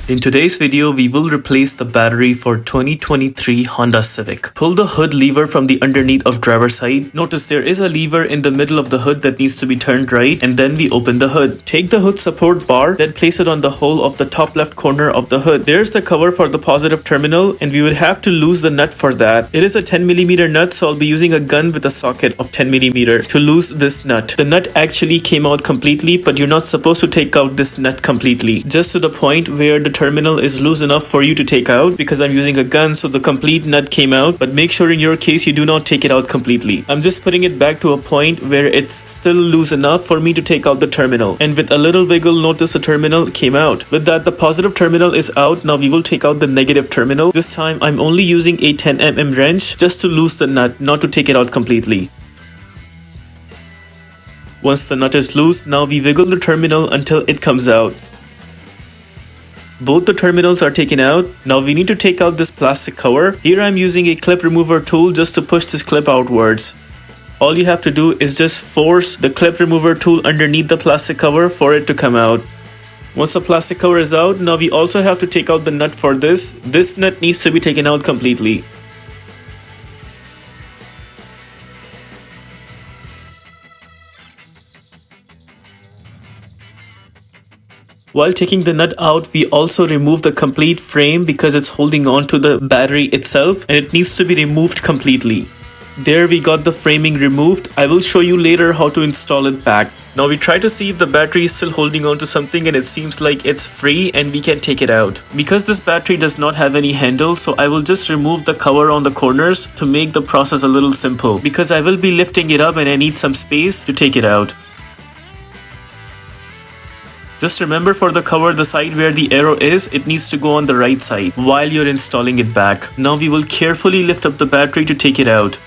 In today's video, we will replace the battery for 2023 Honda Civic. Pull the hood lever from the underneath of driver's side. Notice there is a lever in the middle of the hood that needs to be turned right, and then we open the hood. Take the hood support bar, then place it on the hole of the top left corner of the hood. There's the cover for the positive terminal, and we would have to lose the nut for that. It is a 10mm nut, so I'll be using a gun with a socket of 10mm to lose this nut. The nut actually came out completely, but you're not supposed to take out this nut completely. Just to the point where the terminal is loose enough for you to take out, because I'm using a gun, so the complete nut came out, but make sure in your case you do not take it out completely. I'm just putting it back to a point where it's still loose enough for me to take out the terminal, and with a little wiggle, notice the terminal came out. With that, the positive terminal is out. Now we will take out the negative terminal. This time I'm only using a 10mm wrench just to loose the nut, not to take it out completely. Once the nut is loose, now we wiggle the terminal until it comes out. Both the terminals are taken out. Now we need to take out this plastic cover. Here I'm using a clip remover tool just to push this clip outwards. All you have to do is just force the clip remover tool underneath the plastic cover for it to come out. Once the plastic cover is out, now we also have to take out the nut for this. This nut needs to be taken out completely. While taking the nut out, we also remove the complete frame because it's holding on to the battery itself and it needs to be removed completely. There we got the framing removed. I will show you later how to install it back. Now we try to see if the battery is still holding on to something and it seems like it's free and we can take it out. Because this battery does not have any handle, so I will just remove the cover on the corners to make the process a little simple, because I will be lifting it up and I need some space to take it out. Just remember, for the cover, the side where the arrow is, it needs to go on the right side while you're installing it back. Now we will carefully lift up the battery to take it out.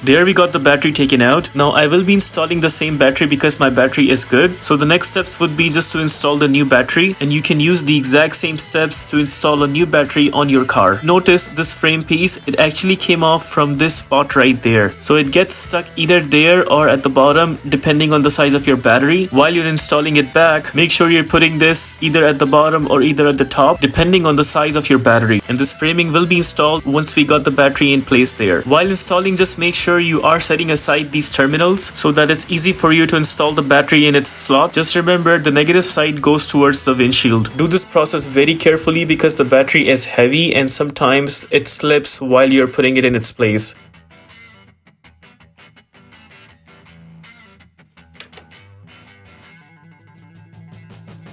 There we got the battery taken out. Now I will be installing the same battery because my battery is good. So the next steps would be just to install the new battery, and you can use the exact same steps to install a new battery on your car. Notice this frame piece, it actually came off from this spot right there. So it gets stuck either there or at the bottom depending on the size of your battery. While you're installing it back, make sure you're putting this either at the bottom or either at the top depending on the size of your battery. And this framing will be installed once we got the battery in place there. While installing, just make sure you are setting aside these terminals so that it's easy for you to install the battery in its slot. Just remember, the negative side goes towards the windshield. Do this process very carefully because the battery is heavy and sometimes it slips while you're putting it in its place.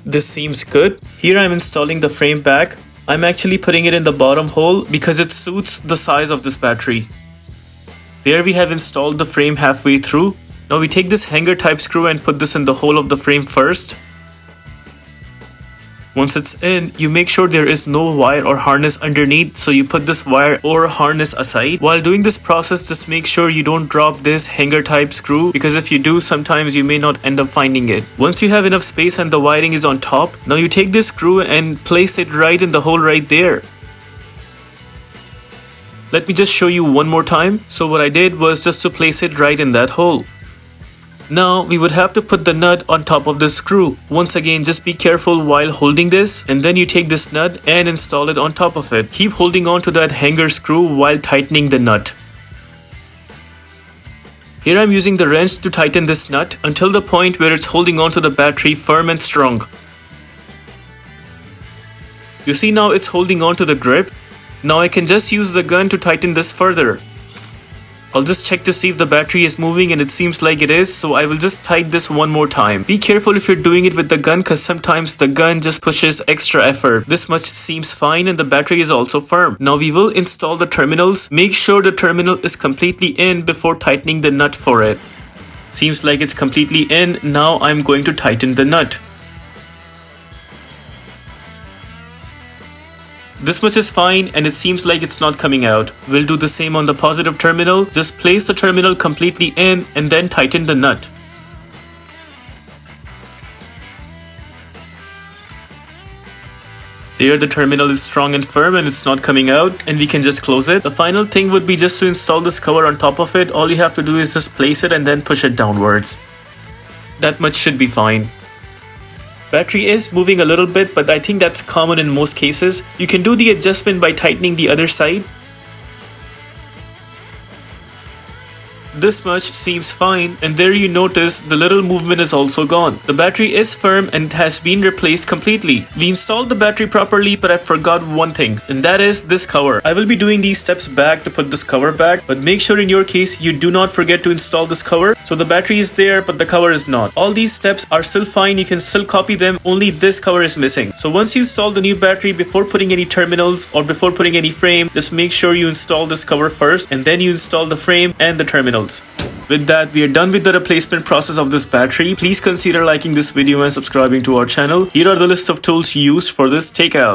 This seems good. Here I'm installing the frame back. I'm actually putting it in the bottom hole because it suits the size of this battery. There we have installed the frame halfway through. Now we take this hanger type screw and put this in the hole of the frame first. Once it's in, you make sure there is no wire or harness underneath, so you put this wire or harness aside. While doing this process, just make sure you don't drop this hanger type screw, because if you do, sometimes you may not end up finding it. Once you have enough space and the wiring is on top, now you take this screw and place it right in the hole right there. Let me just show you one more time. So what I did was just to place it right in that hole. Now we would have to put the nut on top of the screw. Once again, just be careful while holding this, and then you take this nut and install it on top of it. Keep holding on to that hanger screw while tightening the nut. Here I'm using the wrench to tighten this nut until the point where it's holding on to the battery firm and strong. You see, now it's holding on to the grip. Now I can just use the gun to tighten this further. I'll just check to see if the battery is moving, and it seems like it is, so I will just tighten this one more time. Be careful if you're doing it with the gun, because sometimes the gun just pushes extra effort. This much seems fine and the battery is also firm. Now we will install the terminals. Make sure the terminal is completely in before tightening the nut for it. Seems like it's completely in. Now I'm going to tighten the nut. This much is fine and it seems like it's not coming out. We'll do the same on the positive terminal. Just place the terminal completely in and then tighten the nut. There, the terminal is strong and firm and it's not coming out, and we can just close it. The final thing would be just to install this cover on top of it. All you have to do is just place it and then push it downwards. That much should be fine. Battery is moving a little bit, but I think that's common in most cases. You can do the adjustment by tightening the other side. This much seems fine, and there you notice the little movement is also gone. The battery is firm and it has been replaced completely. We installed the battery properly, but I forgot one thing, and that is this cover. I will be doing these steps back to put this cover back, but make sure in your case you do not forget to install this cover. So the battery is there, but the cover is not. All these steps are still fine, you can still copy them, only this cover is missing. So once you install the new battery, before putting any terminals or before putting any frame, just make sure you install this cover first, and then you install the frame and the terminals. With that, we are done with the replacement process of this battery. Please consider liking this video and subscribing to our channel. Here are the list of tools used for this takeout.